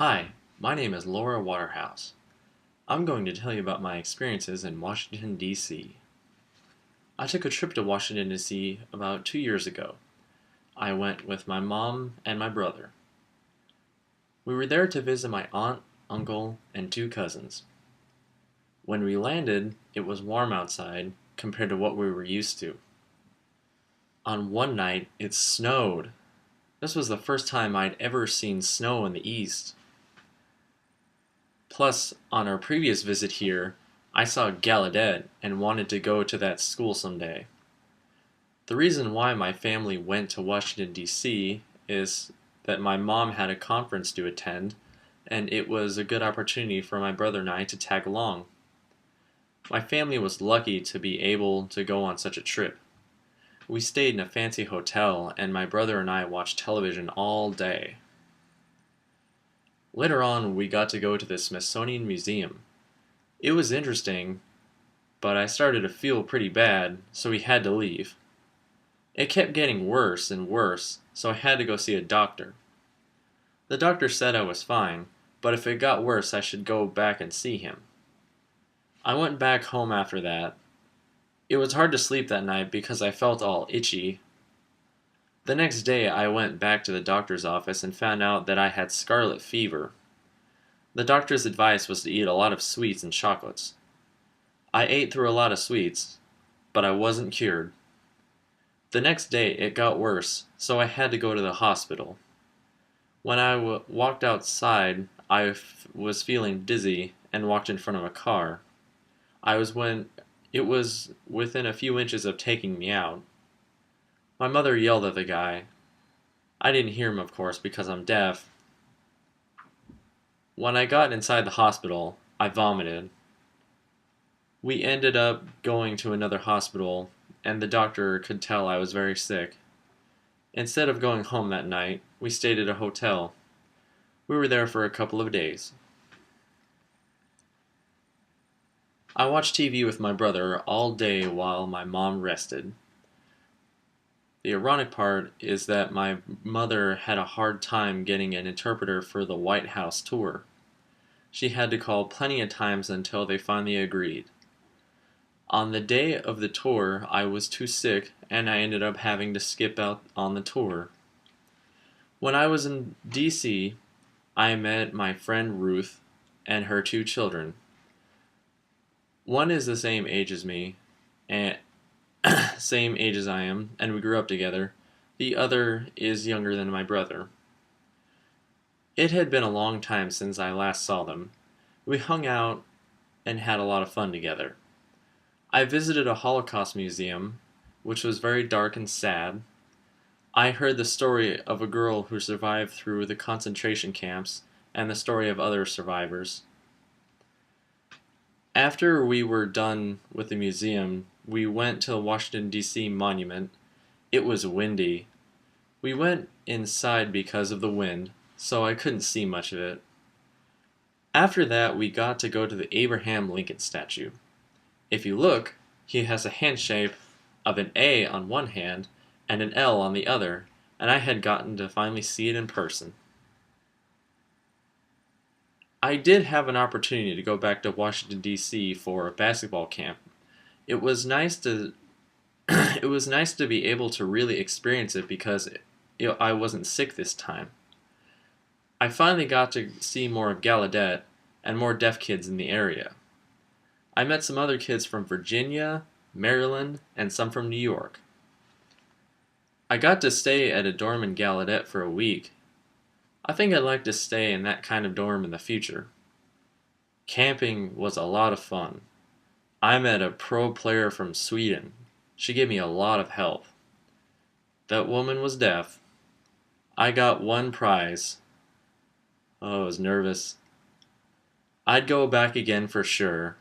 Hi, my name is Laura Waterhouse. I'm going to tell you about my experiences in Washington, D.C. I took a trip to Washington, D.C. about 2 years ago. I went with my mom and my brother. We were there to visit my aunt, uncle, and two cousins. When we landed, it was warm outside compared to what we were used to. On one night, it snowed. This was the first time I'd ever seen snow in the East. Plus, on our previous visit here, I saw Gallaudet and wanted to go to that school someday. The reason why my family went to Washington, D.C. is that my mom had a conference to attend, and it was a good opportunity for my brother and I to tag along. My family was lucky to be able to go on such a trip. We stayed in a fancy hotel, and my brother and I watched television all day. Later on, we got to go to the Smithsonian Museum. It was interesting, but I started to feel pretty bad, so we had to leave. It kept getting worse and worse, so I had to go see a doctor. The doctor said I was fine, but if it got worse, I should go back and see him. I went back home after that. It was hard to sleep that night because I felt all itchy. The next day, I went back to the doctor's office and found out that I had scarlet fever. The doctor's advice was to eat a lot of sweets and chocolates. I ate through a lot of sweets, but I wasn't cured. The next day, it got worse, so I had to go to the hospital. When I walked outside, I was feeling dizzy and walked in front of a car. It was within a few inches of taking me out. My mother yelled at the guy. I didn't hear him, of course, because I'm deaf. When I got inside the hospital, I vomited. We ended up going to another hospital, and the doctor could tell I was very sick. Instead of going home that night, we stayed at a hotel. We were there for a couple of days. I watched TV with my brother all day while my mom rested. The ironic part is that my mother had a hard time getting an interpreter for the White House tour. She had to call plenty of times until they finally agreed. On the day of the tour, I was too sick and I ended up having to skip out on the tour. When I was in D.C., I met my friend Ruth and her two children. One is the same age as me, and same age as I am, and we grew up together. The other is younger than my brother. It had been a long time since I last saw them. We hung out and had a lot of fun together. I visited a Holocaust museum, which was very dark and sad. I heard the story of a girl who survived through the concentration camps and the story of other survivors. After we were done with the museum, we went to the Washington, D.C. monument. It was windy. We went inside because of the wind, so I couldn't see much of it. After that, we got to go to the Abraham Lincoln statue. If you look, he has a hand shape of an A on one hand and an L on the other, and I had gotten to finally see it in person. I did have an opportunity to go back to Washington, D.C. for a basketball camp. It was nice to it was nice to be able to really experience it because I wasn't sick this time. I finally got to see more of Gallaudet and more deaf kids in the area. I met some other kids from Virginia, Maryland, and some from New York. I got to stay at a dorm in Gallaudet for a week. I think I'd like to stay in that kind of dorm in the future. Camping was a lot of fun. I met a pro player from Sweden. She gave me a lot of help. That woman was deaf. I got one prize. Oh, I was nervous. I'd go back again for sure.